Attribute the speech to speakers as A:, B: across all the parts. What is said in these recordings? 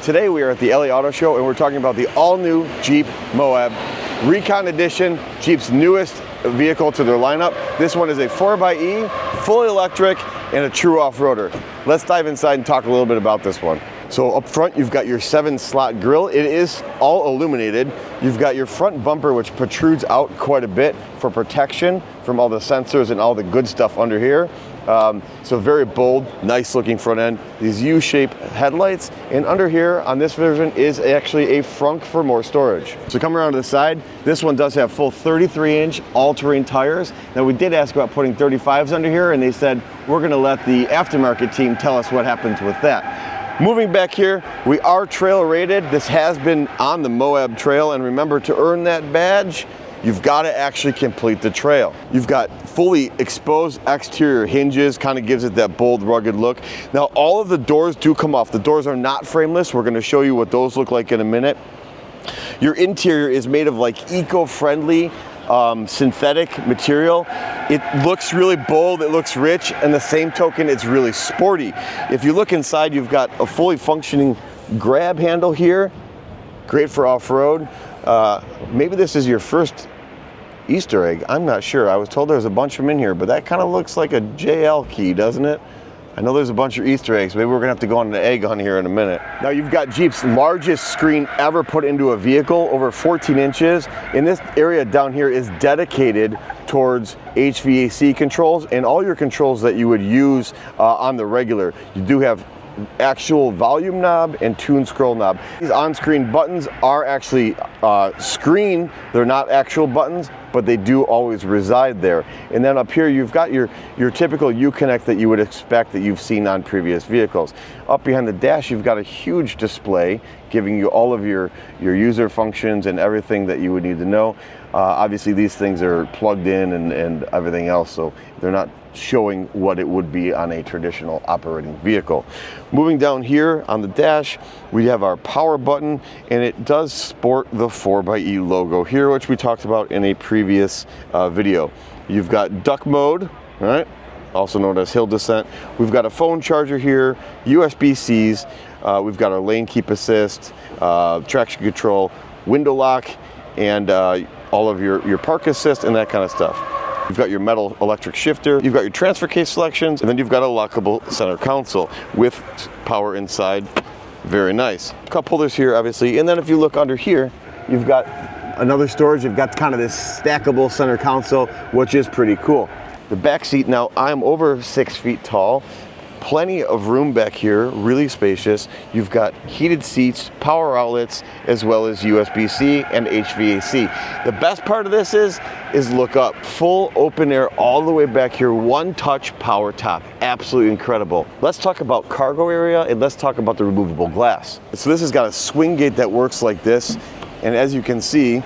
A: Today we are at the LA Auto Show and we're talking about the all-new Jeep Moab Recon Edition, Jeep's newest vehicle to their lineup. This one is a 4xe, fully electric, and a true off-roader. Let's dive inside and talk a little bit about this one. So up front, you've got your 7-slot grille. It is all illuminated. You've got your front bumper, which protrudes out quite a bit for protection from all the sensors and all the good stuff under here. So very bold, nice looking front end. These U-shaped headlights, and under here on this version is actually a frunk for more storage. So come around to the side, this one does have full 33-inch all-terrain tires. Now we did ask about putting 35s under here, and they said we're gonna let the aftermarket team tell us what happens with that. Moving back here, we are trail rated. This has been on the Moab trail, and remember, to earn that badge, you've got to actually complete the trail. You've got fully exposed exterior hinges, kind of gives it that bold, rugged look. Now, all of the doors do come off. The doors are not frameless. We're going to show you what those look like in a minute. Your interior is made of like eco-friendly synthetic material. It looks really bold, it looks rich, and the same token, it's really sporty. If you look inside, you've got a fully functioning grab handle here. Great for off-road. Maybe this is your first Easter egg. I'm not sure. I was told there's a bunch of them in here, but that kind of looks like a JL key, doesn't it? I know there's a bunch of Easter eggs. Maybe we're gonna have to go on an egg hunt here in a minute. Now you've got Jeep's largest screen ever put into a vehicle, over 14 inches. And this area down here is dedicated towards HVAC controls and all your controls that you would use on the regular. You do have actual volume knob and tune scroll knob. These on-screen buttons are actually screen. They're not actual buttons, but they do always reside there. And then up here, you've got your typical Uconnect that you would expect that you've seen on previous vehicles. Up behind the dash, you've got a huge display giving you all of your user functions and everything that you would need to know. Obviously, these things are plugged in and everything else, so they're not showing what it would be on a traditional operating vehicle. Moving down here on the dash, we have our power button, and it does sport the 4xe logo here, which we talked about in a previous video. You've got duck mode, right? Also known as hill descent. We've got a phone charger here, USB-Cs, we've got our lane keep assist, traction control, window lock, and all of your park assist and that kind of stuff. You've got your metal electric shifter, you've got your transfer case selections, and then you've got a lockable center console with power inside. Very nice. Cup holders here, obviously, and then if you look under here, you've got another storage. You've got kind of this stackable center console, which is pretty cool. The back seat, now I'm over 6 feet tall. Plenty of room back here, really spacious. You've got heated seats, power outlets, as well as USB-C and HVAC. The best part of this is look up. Full open air all the way back here, one-touch power top. Absolutely incredible. Let's talk about cargo area, and let's talk about the removable glass. So this has got a swing gate that works like this, and as you can see,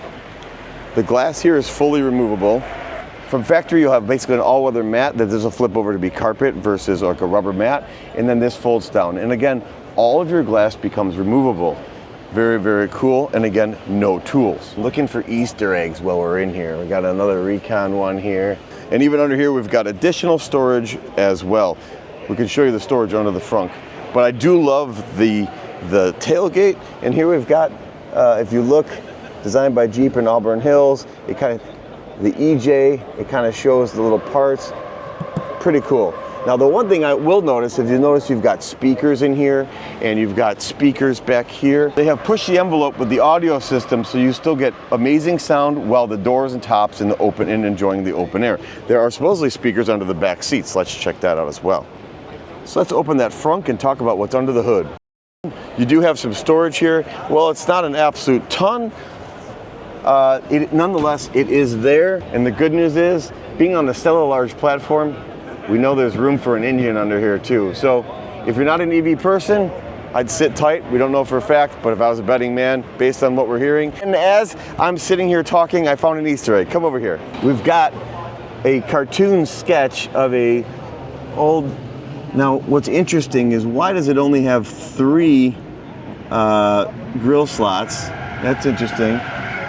A: the glass here is fully removable. From factory, you'll have basically an all-weather mat that does a flip over to be carpet versus like a rubber mat, and then this folds down. And again, all of your glass becomes removable. Very, very cool, and again, no tools. Looking for Easter eggs while we're in here. We got another Recon one here. And even under here, we've got additional storage as well. We can show you the storage under the frunk. But I do love the tailgate, and here we've got, if you look, designed by Jeep in Auburn Hills, it kind of, the EJ, it kind of shows the little parts. Pretty cool. Now the one thing I will notice, if you notice, you've got speakers in here and you've got speakers back here. They have pushed the envelope with the audio system, so you still get amazing sound while the doors and tops in the open and enjoying the open air. There are supposedly speakers under the back seats. Let's check that out as well. So let's open that frunk and talk about what's under the hood. You do have some storage here. Well, it's not an absolute ton. Nonetheless, it is there, and the good news is, being on the Stella Large platform, we know there's room for an engine under here too. So if you're not an EV person, I'd sit tight. We don't know for a fact, but if I was a betting man, based on what we're hearing. And as I'm sitting here talking, I found an Easter egg. Come over here. We've got a cartoon sketch of a old, now what's interesting is, why does it only have 3 grill slots? That's interesting.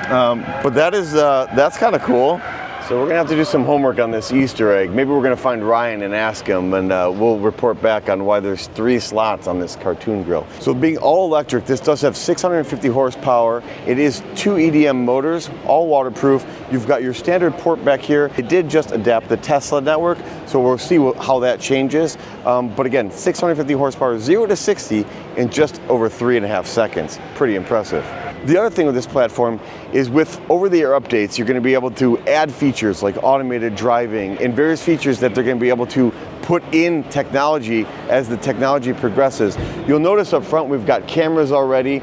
A: But that is, that's kind of cool. So we're gonna have to do some homework on this Easter egg. Maybe we're gonna find Ryan and ask him, and we'll report back on why there's 3 slots on this cartoon grill. So being all electric, this does have 650 horsepower. It is 2 EDM motors, all waterproof. You've got your standard port back here. It did just adapt the Tesla network, so we'll see how that changes. But again, 650 horsepower, 0 to 60 in just over 3.5 seconds. Pretty impressive. The other thing with this platform is with over-the-air updates, you're going to be able to add features like automated driving and various features that they're going to be able to put in technology as the technology progresses. You'll notice up front we've got cameras already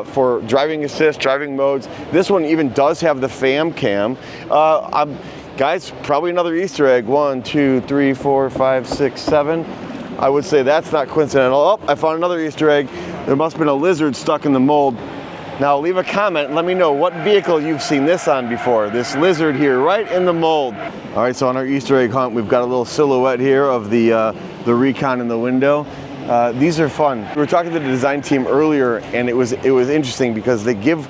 A: for driving assist, driving modes. This one even does have the fam cam. Guys, probably another Easter egg. 1, 2, 3, 4, 5, 6, 7. I would say that's not coincidental. Oh, I found another Easter egg. There must have been a lizard stuck in the mold. Now leave a comment and let me know what vehicle you've seen this on before. This lizard here, right in the mold. All right, so on our Easter egg hunt, we've got a little silhouette here of the Recon in the window. These are fun. We were talking to the design team earlier, and it was interesting because they give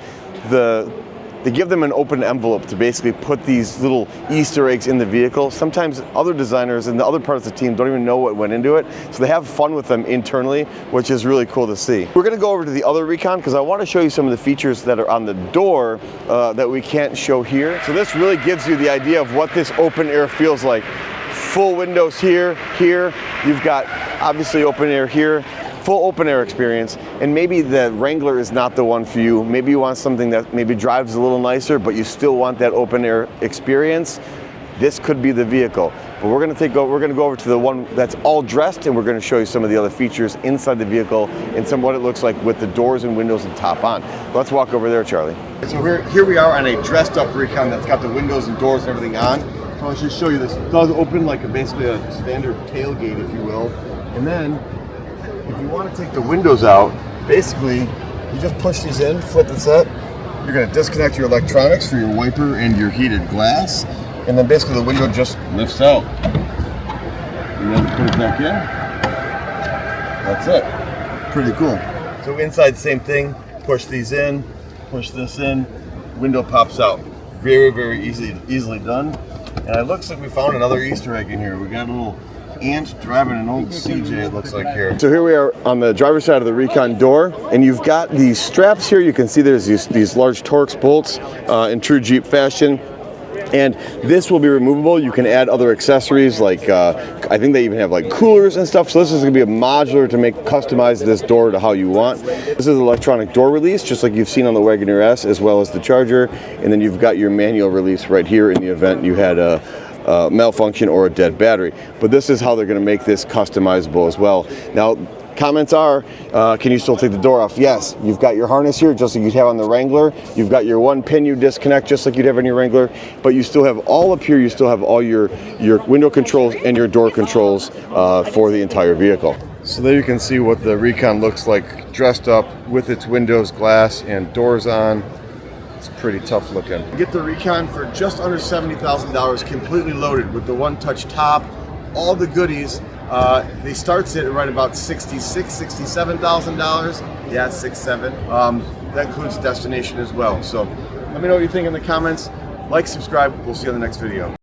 A: them an open envelope to basically put these little Easter eggs in the vehicle. Sometimes other designers and the other parts of the team don't even know what went into it, so they have fun with them internally, which is really cool to see. We're gonna go over to the other Recon because I want to show you some of the features that are on the door that we can't show here. So this really gives you the idea of what this open air feels like. Full windows here, you've got obviously open air here. Full open air experience, and maybe the Wrangler is not the one for you. Maybe you want something that maybe drives a little nicer, but you still want that open air experience. This could be the vehicle. But we're gonna go over to the one that's all dressed, and we're gonna show you some of the other features inside the vehicle and some what it looks like with the doors and windows and top on. Let's walk over there, Charlie. So here we are on a dressed up Recon that's got the windows and doors and everything on. So I'll just show you this. It does open like basically a standard tailgate, if you will. And then if you want to take the windows out, basically, you just push these in, flip the set. You're going to disconnect your electronics for your wiper and your heated glass, and then basically the window just lifts out. And then put it back in. That's it. Pretty cool. So inside, same thing. Push these in, push this in, window pops out. Very, very easily done. And it looks like we found another Easter egg in here. We got a little ant driving an old CJ, it looks like here. So here we are on the driver's side of the Recon door, and you've got these straps here. You can see there's these large Torx bolts in true Jeep fashion. And this will be removable. You can add other accessories like, I think they even have like coolers and stuff. So this is gonna be a modular to customize this door to how you want. This is an electronic door release, just like you've seen on the Wagoneer S, as well as the Charger. And then you've got your manual release right here in the event you had a malfunction or a dead battery. But this is how they're going to make this customizable as well. Now, comments are, can you still take the door off? Yes, you've got your harness here just like you'd have on the Wrangler. You've got your one pin you disconnect just like you'd have on your Wrangler, but you still have all up here, you still have all your window controls and your door controls for the entire vehicle. So there you can see what the Recon looks like dressed up with its windows, glass, and doors on. It's pretty tough looking. You get the Recon for just under $70,000, completely loaded with the one-touch top, all the goodies. They starts it right about $66,000, $67,000. Yeah, 6-7. That includes destination as well. So let me know what you think in the comments. Like, subscribe. We'll see you on the next video.